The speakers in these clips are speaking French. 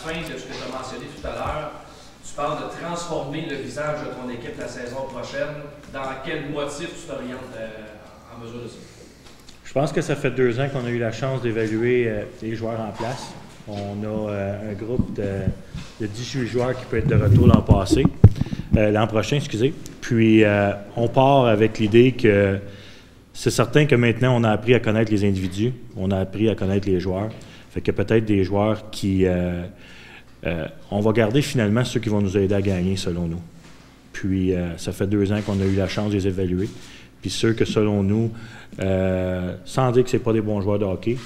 fin de ce que tu as mentionné tout à l'heure, tu parles de transformer le visage de ton équipe la saison prochaine. Dans quel motif tu t'orientes en mesure de ça? Je pense que ça fait 2 ans qu'on a eu la chance d'évaluer les joueurs en place. On a un groupe de 18 joueurs qui peut être de retour l'an prochain, excusez. Puis on part avec l'idée que c'est certain que maintenant on a appris à connaître les individus, on a appris à connaître les joueurs. Fait que peut-être des joueurs qui... on va garder finalement ceux qui vont nous aider à gagner selon nous. Puis ça fait 2 ans qu'on a eu la chance de les évaluer. Puis ceux que selon nous, sans dire que ce n'est pas des bons joueurs de hockey,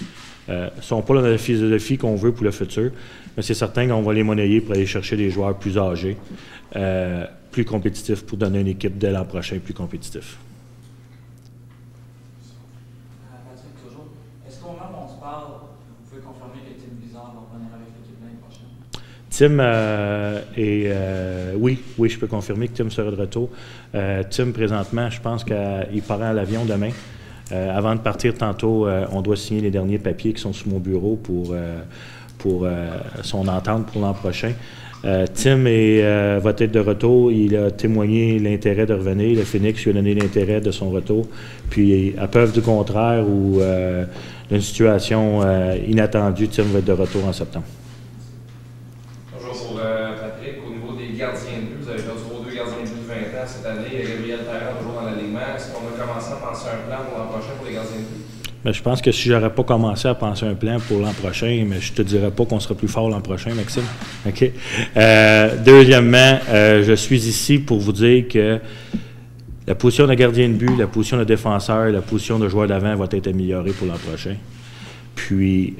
ne sont pas dans la philosophie qu'on veut pour le futur, mais c'est certain qu'on va les monnayer pour aller chercher des joueurs plus âgés, plus compétitifs, pour donner une équipe dès l'an prochain plus compétitif. Patrick, toujours. Est-ce qu'au moment où on se parle, vous pouvez confirmer que Tim Blizzard va revenir avec l'équipe l'année prochaine? Oui, je peux confirmer que Tim sera de retour. Tim, présentement, je pense qu'il part à l'avion demain. Avant de partir tantôt, on doit signer les derniers papiers qui sont sur mon bureau pour son entente pour l'an prochain. Tim va être de retour. Il a témoigné l'intérêt de revenir. Le Phoenix lui a donné l'intérêt de son retour. Puis, à preuve du contraire ou d'une situation inattendue, Tim va être de retour en septembre. Bonjour pour Patrick. Au niveau des gardiens de but, vous avez perdu vos 2 gardiens de but de 20 ans cette année. Gabriel Perrin, toujours dans l'alignement. Est-ce qu'on a commencé à penser à un plan pour l'an prochain pour les gardiens de but? Bien, je pense que si j'aurais pas commencé à penser un plan pour l'an prochain, mais je te dirais pas qu'on sera plus fort l'an prochain, Maxime. OK. Deuxièmement, je suis ici pour vous dire que la position de gardien de but, la position de défenseur, la position de joueur d'avant va être améliorée pour l'an prochain. Puis,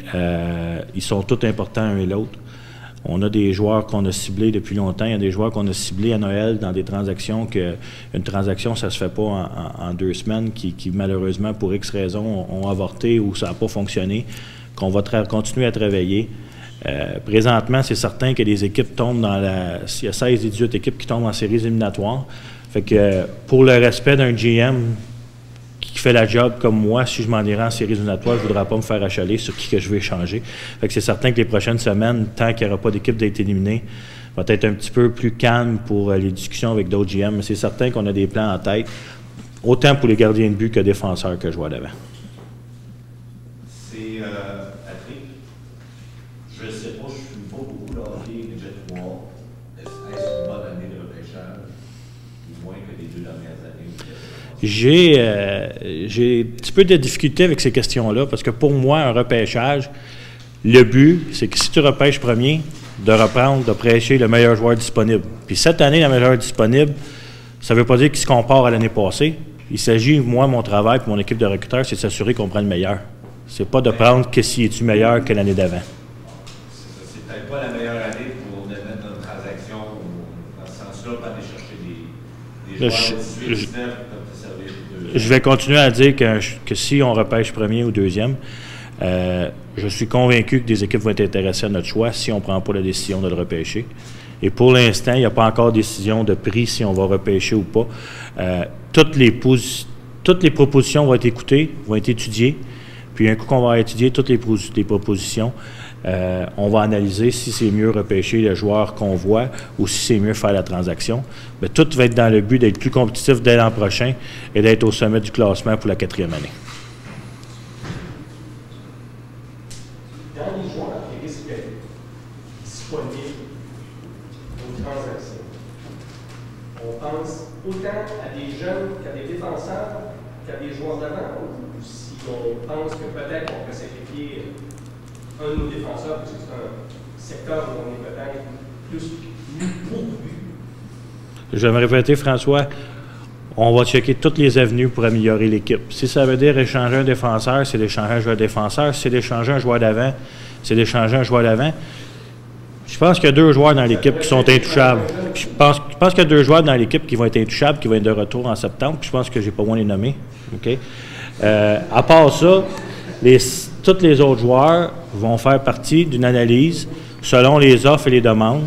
ils sont tous importants l'un et l'autre. On a des joueurs qu'on a ciblés depuis longtemps. Il y a des joueurs qu'on a ciblés à Noël dans des transactions une transaction, ça ne se fait pas en 2 semaines, qui malheureusement, pour X raisons, ont avorté ou ça n'a pas fonctionné, qu'on va continuer à travailler. Présentement, c'est certain que les équipes tombent il y a 16 et 18 équipes qui tombent en séries éliminatoires. Fait que pour le respect d'un GM qui fait la job comme moi, si je m'en irais en séries éliminatoires, je ne voudrais pas me faire achaler sur qui que je vais échanger. Fait que c'est certain que les prochaines semaines, tant qu'il n'y aura pas d'équipe d'être éliminée, va être un petit peu plus calme pour les discussions avec d'autres GM. Mais c'est certain qu'on a des plans en tête, autant pour les gardiens de but que défenseurs que joueurs d'avant. C'est Patrick. Je ne sais pas, je ne suis pas beaucoup de hockey, mais j'ai 3. Est-ce une bonne année de repêchage, moins que les 2 dernières années? J'ai un petit peu de difficulté avec ces questions-là, parce que pour moi, un repêchage, le but, c'est que si tu repêches premier, de prêcher le meilleur joueur disponible. Puis cette année, le meilleur disponible, ça ne veut pas dire qu'il se compare à l'année passée. Il s'agit, moi, mon travail et mon équipe de recruteurs, c'est de s'assurer qu'on prend le meilleur. C'est pas de prendre que s'il est meilleur que l'année d'avant. C'est peut-être pas la meilleure année pour mettre notre transaction dans ce sens-là, pour aller chercher des joueurs de 18-19 qui peuvent te servir. Je vais continuer à dire que si on repêche premier ou deuxième, je suis convaincu que des équipes vont être intéressées à notre choix si on ne prend pas la décision de le repêcher. Et pour l'instant, il n'y a pas encore de décision de prix si on va repêcher ou pas. Toutes les propositions vont être écoutées, vont être étudiées. Puis un coup qu'on va étudier toutes les propositions, on va analyser si c'est mieux repêcher le joueur qu'on voit ou si c'est mieux faire la transaction. Mais tout va être dans le but d'être plus compétitif dès l'an prochain et d'être au sommet du classement pour la 4e année. Dans les joueurs qui risquent d'être disponibles aux transactions, on pense autant à des jeunes qu'à des défenseurs qu'à des joueurs d'avant, ou si on pense que peut-être on peut sacrifier un de nos défenseurs, parce que c'est un secteur où on est peut-être plus pourvu. Je vais me répéter, François, on va checker toutes les avenues pour améliorer l'équipe. Si ça veut dire échanger un défenseur, c'est d'échanger un joueur défenseur. Si c'est d'échanger un joueur d'avant, c'est d'échanger un joueur d'avant. Je pense qu'il y a 2 joueurs dans l'équipe qui sont intouchables. Je pense qu'il y a 2 joueurs dans l'équipe qui vont être intouchables, qui vont être de retour en septembre. Puis je pense que j'ai pas moins les nommer. Okay? À part ça, tous les autres joueurs vont faire partie d'une analyse selon les offres et les demandes.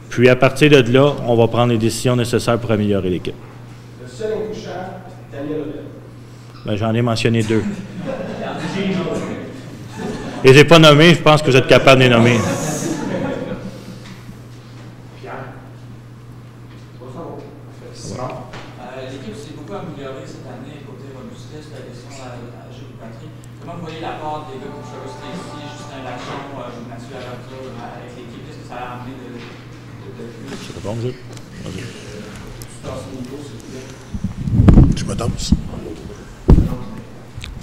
Puis à partir de là, on va prendre les décisions nécessaires pour améliorer l'équipe. Le seul intouchable, Daniel Odell. Ben, j'en ai mentionné 2. Et je n'ai pas nommé, je pense que vous êtes capable de les nommer. Simon. L'équipe s'est beaucoup améliorée cette année côté robustesse, la question à Gilles Patrick. Comment vous voyez la part des gars comme Travis Stacey, Justin Lachon, Mathieu Laverture avec l'équipe? Qu'est-ce que ça a amené de plus? Je réponds, Gilles. Je me danse.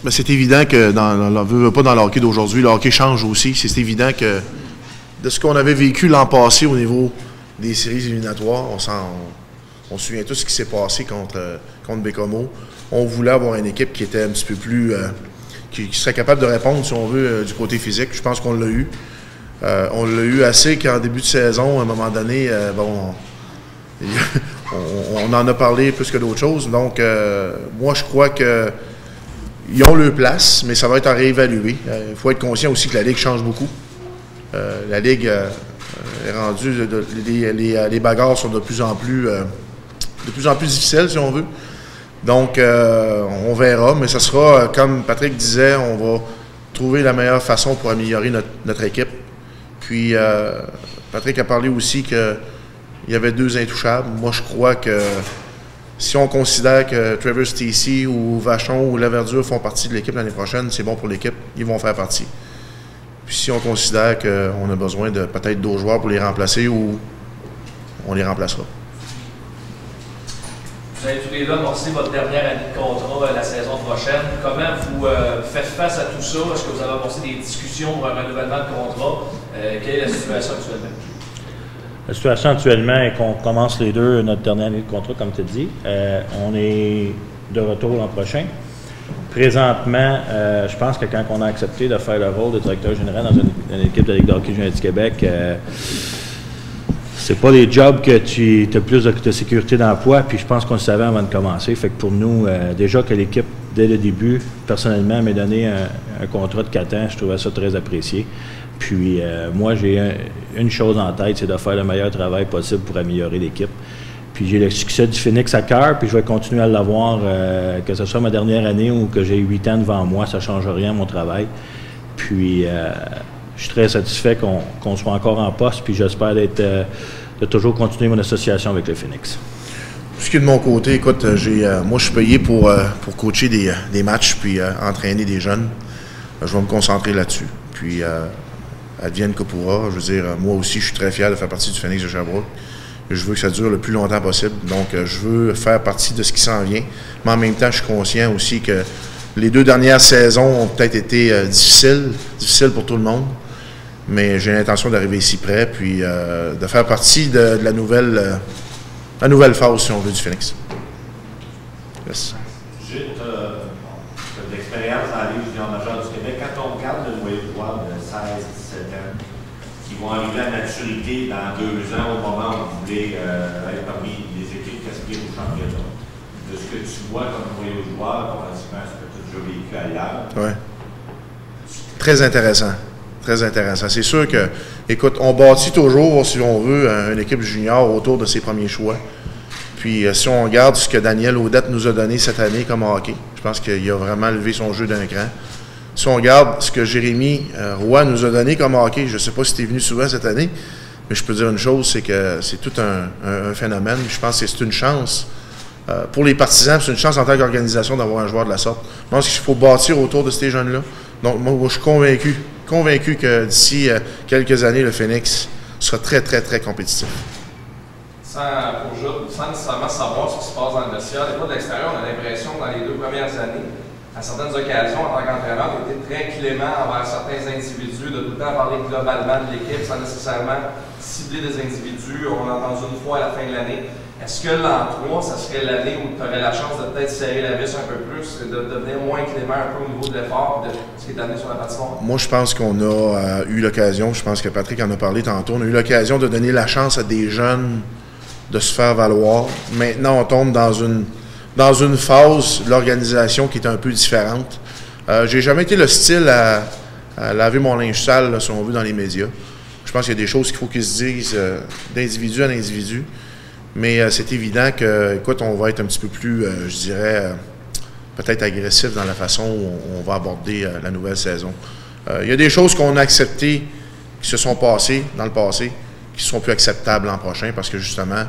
Ben, c'est évident que pas dans le hockey d'aujourd'hui, le hockey change aussi. C'est évident que de ce qu'on avait vécu l'an passé au niveau des séries éliminatoires, on se souvient tous ce qui s'est passé contre Bécomo. On voulait avoir une équipe qui était un petit peu plus... qui serait capable de répondre, si on veut, du côté physique. Je pense qu'on l'a eu. On l'a eu assez qu'en début de saison, à un moment donné, on en a parlé plus que d'autres choses. Donc, moi, je crois que ils ont leur place, mais ça va être à réévaluer. Il faut être conscient aussi que la Ligue change beaucoup. La Ligue est rendue... les bagarres sont de plus en plus difficiles, si on veut. Donc, on verra, mais ça sera, comme Patrick disait, on va trouver la meilleure façon pour améliorer notre équipe. Puis, Patrick a parlé aussi qu'il y avait 2 intouchables. Moi, je crois que si on considère que Travis Stacey ou Vachon ou Laverdure font partie de l'équipe l'année prochaine, c'est bon pour l'équipe, ils vont faire partie. Puis si on considère qu'on a besoin de peut-être d'autres joueurs pour les remplacer, ou on les remplacera. Vous avez tous les deux amorcé votre dernière année de contrat la saison prochaine. Comment vous faites face à tout ça? Est-ce que vous avez amorcé des discussions pour un renouvellement de contrat? Quelle est la situation actuellement? La situation actuellement est qu'on commence les deux notre dernière année de contrat, comme tu as dit. On est de retour l'an prochain. Présentement, je pense que quand on a accepté de faire le rôle de directeur général dans une équipe de la Ligue de hockey junior du Québec, c'est pas des jobs que tu as plus de sécurité d'emploi, puis je pense qu'on le savait avant de commencer. Fait que pour nous, déjà que l'équipe, dès le début, personnellement, m'a donné un contrat de 4 ans, je trouvais ça très apprécié. Puis moi, j'ai une chose en tête, c'est de faire le meilleur travail possible pour améliorer l'équipe. Puis j'ai le succès du Phoenix à cœur, puis je vais continuer à l'avoir, que ce soit ma dernière année ou que j'ai 8 ans devant moi, ça ne change rien à mon travail. Puis je suis très satisfait qu'on soit encore en poste, puis j'espère de toujours continuer mon association avec le Phoenix. Pour ce qui est de mon côté, écoute, moi je suis payé pour coacher des matchs puis entraîner des jeunes. Je vais me concentrer là-dessus. Puis advienne que pourra. Je veux dire, moi aussi, je suis très fier de faire partie du Phoenix de Sherbrooke. Je veux que ça dure le plus longtemps possible. Donc, je veux faire partie de ce qui s'en vient. Mais en même temps, je suis conscient aussi que les 2 dernières saisons ont peut-être été difficiles pour tout le monde. Mais j'ai l'intention d'arriver ici près, puis de faire partie de la nouvelle phase, si on veut, du Phoenix. Yes. Gilles, tu as de l'expérience dans la Ligue junior majeure du Québec. Quand on regarde le noyau de joueurs de 16-17 ans qui vont arriver à maturité dans 2 ans, au moment où vous voulez être parmi les équipes qui aspirent au championnat, de ce que tu vois comme noyau de joueurs, comparativement à ce que tu as déjà vécu ailleurs. Oui. Très intéressant. Très intéressant. C'est sûr que, écoute, on bâtit toujours, si on veut, une équipe junior autour de ses premiers choix. Puis, si on regarde ce que Daniel Audette nous a donné cette année comme hockey, je pense qu'il a vraiment levé son jeu d'un cran. Si on regarde ce que Jérémy Roy nous a donné comme hockey, je ne sais pas si tu es venu souvent cette année, mais je peux dire une chose, c'est que c'est tout un phénomène. Je pense que c'est une chance. Pour les partisans, c'est une chance en tant qu'organisation d'avoir un joueur de la sorte. Je pense qu'il faut bâtir autour de ces jeunes-là. Donc, moi, je suis convaincu que d'ici quelques années, le Phoenix sera très, très, très compétitif. Sans nécessairement savoir ce qui se passe dans le vestiaire, des fois de l'extérieur, on a l'impression que dans les 2 premières années, à certaines occasions, en tant qu'entraîneur, tu étais très clément envers certains individus, de tout le temps parler globalement de l'équipe sans nécessairement cibler des individus. On l'a entendu une fois à la fin de l'année. Est-ce que l'an 3, ça serait l'année où tu aurais la chance de peut-être serrer la vis un peu plus, de devenir moins clément un peu au niveau de l'effort, de ce qui est amené sur la patinoire? Moi, je pense qu'on a eu l'occasion, je pense que Patrick en a parlé tantôt, on a eu l'occasion de donner la chance à des jeunes de se faire valoir. Maintenant, on tombe dans une phase de l'organisation qui est un peu différente. J'ai jamais été le style à laver mon linge sale, là, si on veut, dans les médias. Je pense qu'il y a des choses qu'il faut qu'ils se disent d'individu à individu. Mais c'est évident que, écoute, on va être un petit peu plus, je dirais, peut-être agressif dans la façon où on va aborder la nouvelle saison. Il y a des choses qu'on a acceptées qui se sont passées dans le passé, qui ne seront plus acceptables l'an prochain parce que, justement,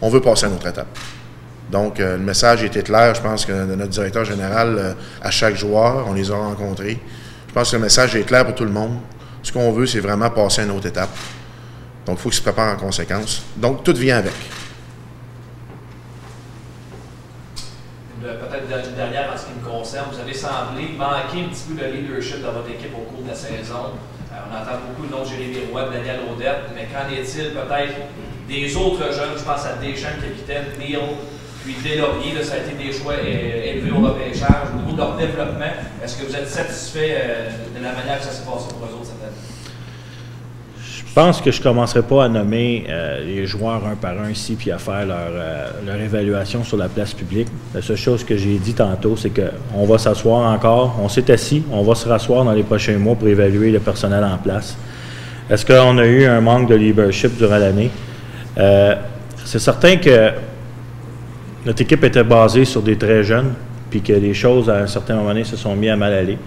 on veut passer à une autre étape. Donc, le message était clair, je pense, que de notre directeur général à chaque joueur. On les a rencontrés. Je pense que le message est clair pour tout le monde. Ce qu'on veut, c'est vraiment passer à une autre étape. Donc, il faut qu'ils se préparent en conséquence. Donc, tout vient avec. Peut-être une dernière en ce qui me concerne. Vous avez semblé manquer un petit peu de leadership dans votre équipe au cours de la saison. On entend beaucoup le nom de Jérémy Roy, de Daniel Audette, mais qu'en est-il peut-être des autres jeunes? Je pense à Deschamps, capitaine, Neil, puis Deslauriers, ça a été des choix élevés au repêchage. Au niveau de leur développement, est-ce que vous êtes satisfait de la manière que ça s'est passé pour eux autres cette année? Je pense que je ne commencerai pas à nommer les joueurs un par un ici puis à faire leur évaluation sur la place publique. La seule chose que j'ai dit tantôt, c'est qu'on va s'asseoir encore. On s'est assis, on va se rasseoir dans les prochains mois pour évaluer le personnel en place. Est-ce qu'on a eu un manque de leadership durant l'année? C'est certain que notre équipe était basée sur des très jeunes puis que les choses, à un certain moment donné, se sont mis à mal aller.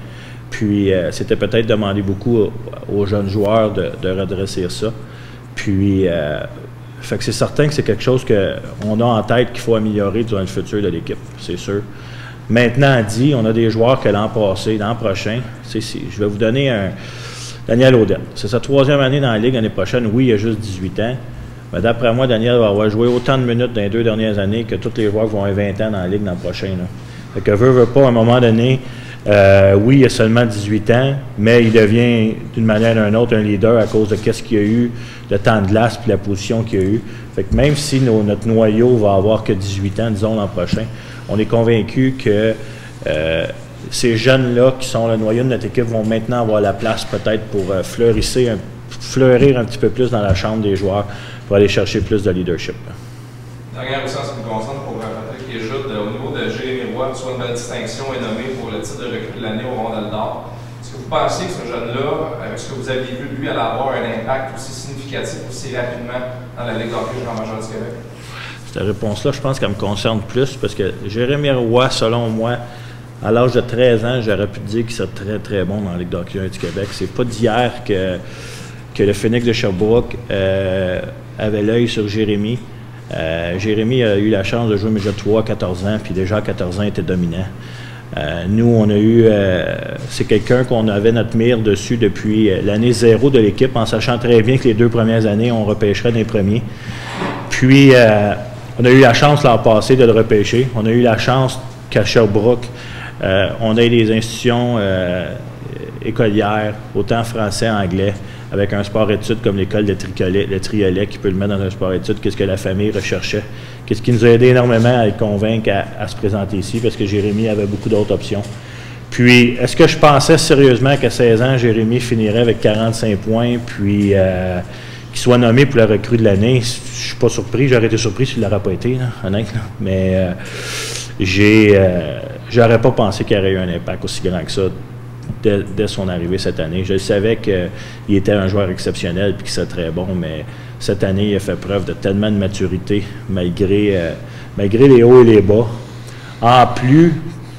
Puis, c'était peut-être demander beaucoup aux jeunes joueurs de redresser ça. Puis, fait que c'est certain que c'est quelque chose qu'on a en tête qu'il faut améliorer durant le futur de l'équipe, c'est sûr. Maintenant dit, on a des joueurs que l'an passé, l'an prochain, je vais vous donner un Daniel Audette. C'est sa 3e année dans la Ligue l'année prochaine. Oui, il a juste 18 ans. Mais d'après moi, Daniel va avoir joué autant de minutes dans les 2 dernières années que tous les joueurs qui vont avoir 20 ans dans la Ligue l'an prochain. Là. Fait que veut pas, à un moment donné, oui, il a seulement 18 ans, mais il devient d'une manière ou d'une autre un leader à cause de qu'est-ce qu'il y a eu, le temps de glace puis la position qu'il y a eu. Fait que même si notre noyau va avoir que 18 ans, disons, l'an prochain, on est convaincu que ces jeunes-là qui sont le noyau de notre équipe vont maintenant avoir la place peut-être pour fleurir un petit peu plus dans la chambre des joueurs pour aller chercher plus de leadership. Dernière aussi en ce qui me concerne, pour Patrick Kéjoute, au niveau de Jérémy Roy, soit une belle distinction est nommée pour le titre de recrue de l'année au Rondelle d'Or. Est-ce que vous pensez que ce jeune-là, avec ce que vous aviez vu de lui, allait avoir un impact aussi significatif, aussi rapidement dans la Ligue d'hockey junior majeure du Québec? Cette réponse-là, je pense qu'elle me concerne plus parce que Jérémy Roy, selon moi, à l'âge de 13 ans, j'aurais pu dire qu'il serait très, très bon dans la Ligue d'hockey du Québec. C'est pas d'hier que le Phoenix de Sherbrooke avait l'œil sur Jérémy. Jérémy a eu la chance de jouer Midget 3 à 14 ans, puis déjà à 14 ans, il était dominant. Nous, on a eu... c'est quelqu'un qu'on avait notre mire dessus depuis l'année 0 de l'équipe, en sachant très bien que les 2 premières années, on repêcherait des premiers. Puis, on a eu la chance l'an passé de le repêcher. On a eu la chance qu'à Sherbrooke, on ait des institutions écolières, autant français, anglais, avec un sport-études comme l'école de Triolet qui peut le mettre dans un sport-études, qu'est-ce que la famille recherchait. Qu'est-ce qui nous a aidé énormément à le convaincre à se présenter ici, parce que Jérémy avait beaucoup d'autres options. Puis, est-ce que je pensais sérieusement qu'à 16 ans, Jérémy finirait avec 45 points, puis qu'il soit nommé pour la recrue de l'année? Je ne suis pas surpris, j'aurais été surpris s'il ne l'aurait pas été, là, honnête. Là. Mais j'aurais pas pensé qu'il y aurait eu un impact aussi grand que ça dès son arrivée cette année. Je savais qu'il était un joueur exceptionnel et qu'il serait très bon, mais cette année, il a fait preuve de tellement de maturité malgré les hauts et les bas. En plus,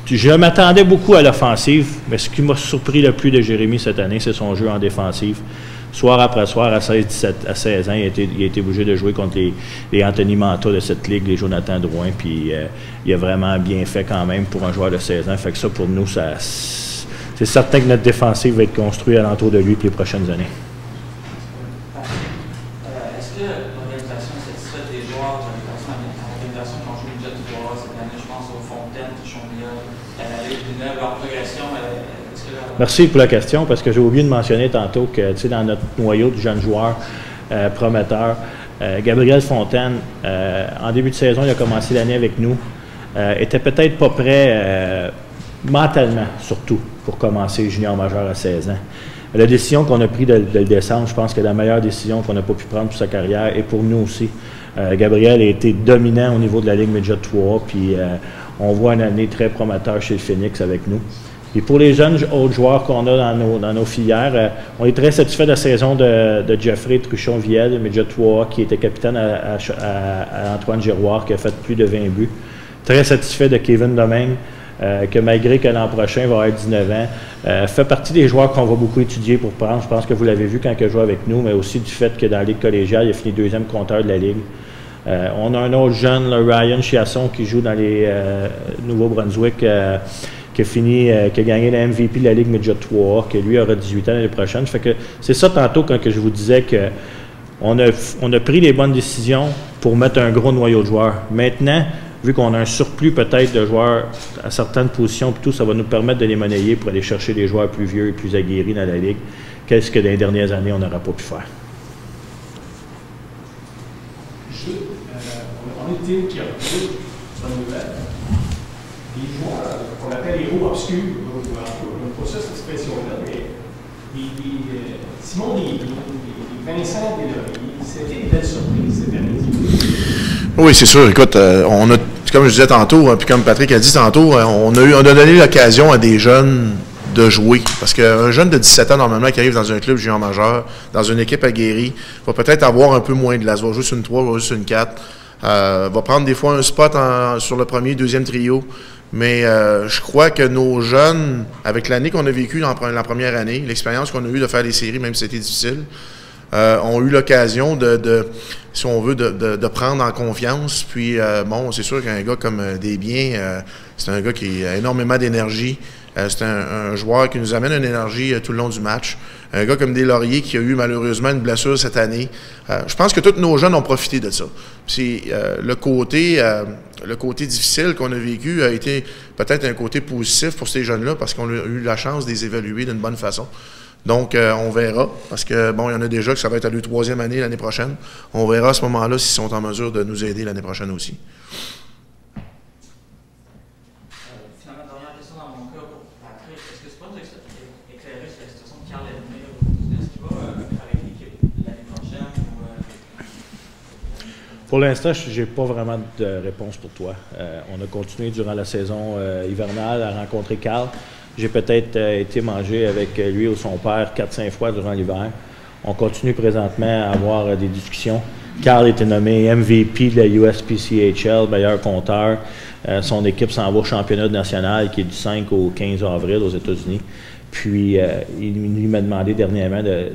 je m'attendais beaucoup à l'offensive, mais ce qui m'a surpris le plus de Jérémy cette année, c'est son jeu en défensive. Soir après soir, à 16 ans, il a été obligé de jouer contre les Anthony Manta de cette ligue, les Jonathan Drouin, puis il a vraiment bien fait quand même pour un joueur de 16 ans. Fait que ça, pour nous, c'est certain que notre défensive va être construite alentour de lui pour les prochaines années. Est-ce que l'organisation est satisfaite des joueurs de l'organisation qui ont joué le Midget 3 cette année? Je pense aux Fontaines, Chaumière, la Ligue du Neuf, leur progression. Merci pour la question, parce que j'ai oublié de mentionner tantôt que dans notre noyau de jeunes joueurs prometteurs, Gabriel Fontaine, en début de saison, il a commencé l'année avec nous, était peut-être pas prêt mentalement, surtout, pour commencer junior majeur à 16 ans. La décision qu'on a prise de le descendre, je pense que la meilleure décision qu'on n'a pas pu prendre pour sa carrière, et pour nous aussi. Gabriel a été dominant au niveau de la Ligue Midget 3, puis on voit une année très prometteur chez le Phoenix avec nous. Et pour les jeunes autres joueurs qu'on a dans nos filières, on est très satisfait de la saison de Jeffrey Truchon-Viel, Midget 3, qui était capitaine à Antoine Giroir, qui a fait plus de 20 buts. Très satisfait de Kevin Domingue, que malgré que l'an prochain va avoir 19 ans, fait partie des joueurs qu'on va beaucoup étudier pour prendre. Je pense que vous l'avez vu quand il joue avec nous, mais aussi du fait que dans la Ligue collégiale, il a fini 2e compteur de la Ligue. On a un autre jeune, là, Ryan Chiasson, qui joue dans les Nouveau-Brunswick, qui a gagné la MVP de la Ligue Midget 3, qui lui aura 18 ans l'année prochaine. Fait que c'est ça tantôt quand je vous disais que on a pris les bonnes décisions pour mettre un gros noyau de joueurs. Maintenant, vu qu'on a un surplus peut-être de joueurs à certaines positions, puis tout, ça va nous permettre de les monnayer pour aller chercher des joueurs plus vieux et plus aguerris dans la Ligue. Qu'est-ce que dans les dernières années, on n'aura pas pu faire? On est une team qui a beaucoup de nouvelles. Les joueurs qu'on appelle les héros obscurs, on n'aime pas ça, cette expression-là, mais Simon Lévy, Vincent Deslauriers, c'était des belles surprises ces derniers années. Oui, c'est sûr. Écoute, on a, comme je disais tantôt, puis comme Patrick a dit tantôt, on a donné l'occasion à des jeunes de jouer. Parce qu'un jeune de 17 ans, normalement, qui arrive dans un club junior majeur, dans une équipe aguerrie, va peut-être avoir un peu moins de glace. Va jouer sur une 3, va jouer sur une 4. Va prendre des fois un spot sur le premier, deuxième trio. Mais je crois que nos jeunes, avec l'année qu'on a vécue la première année, l'expérience qu'on a eue de faire des séries, même si c'était difficile, ont eu l'occasion si on veut, de prendre en confiance. Puis, bon, c'est sûr qu'un gars comme Desbiens, c'est un gars qui a énormément d'énergie. C'est un joueur qui nous amène une énergie tout le long du match. Un gars comme Deslauriers qui a eu malheureusement une blessure cette année. Je pense que tous nos jeunes ont profité de ça. Puis le côté difficile qu'on a vécu a été peut-être un côté positif pour ces jeunes-là parce qu'on a eu la chance de les évaluer d'une bonne façon. Donc, on verra, parce que, bon, il y en a déjà que ça va être à leur 3e année l'année prochaine. On verra à ce moment-là s'ils sont en mesure de nous aider l'année prochaine aussi. Finalement, dernière question dans mon cas pour Patrick. Est-ce que c'est pas de éclairer sur la situation de Carl Edmé? Est-ce qu'il va avec l'équipe l'année prochaine? Pour l'instant, je n'ai pas vraiment de réponse pour toi. On a continué durant la saison hivernale à rencontrer Carl. J'ai peut-être été manger avec lui ou son père 4-5 fois durant l'hiver. On continue présentement à avoir des discussions. Carl a été nommé MVP de la USPCHL, meilleur compteur. Son équipe s'en va au championnat national qui est du 5 au 15 avril aux États-Unis. Puis, il m'a demandé dernièrement de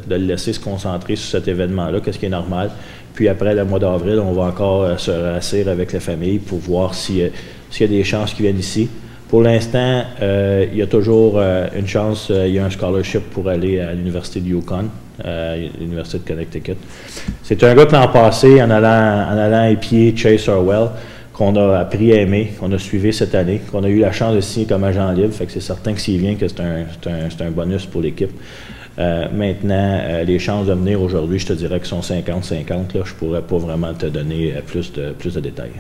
le laisser se concentrer sur cet événement-là, qu'est-ce qui est normal. Puis après le mois d'avril, on va encore se rassurer avec la famille pour voir s'il y a des chances qu'il vienne ici. Pour l'instant, il y a toujours une chance, il y a un scholarship pour aller à l'Université de Yukon, l'Université de Connecticut. C'est un gars que l'an passé, en allant épier Chase Orwell, qu'on a appris à aimer, qu'on a suivi cette année, qu'on a eu la chance de signer comme agent libre. Fait que c'est certain que s'il vient, que c'est un bonus pour l'équipe. Maintenant, les chances de venir aujourd'hui, je te dirais que sont 50-50. Je ne pourrais pas vraiment te donner plus de détails.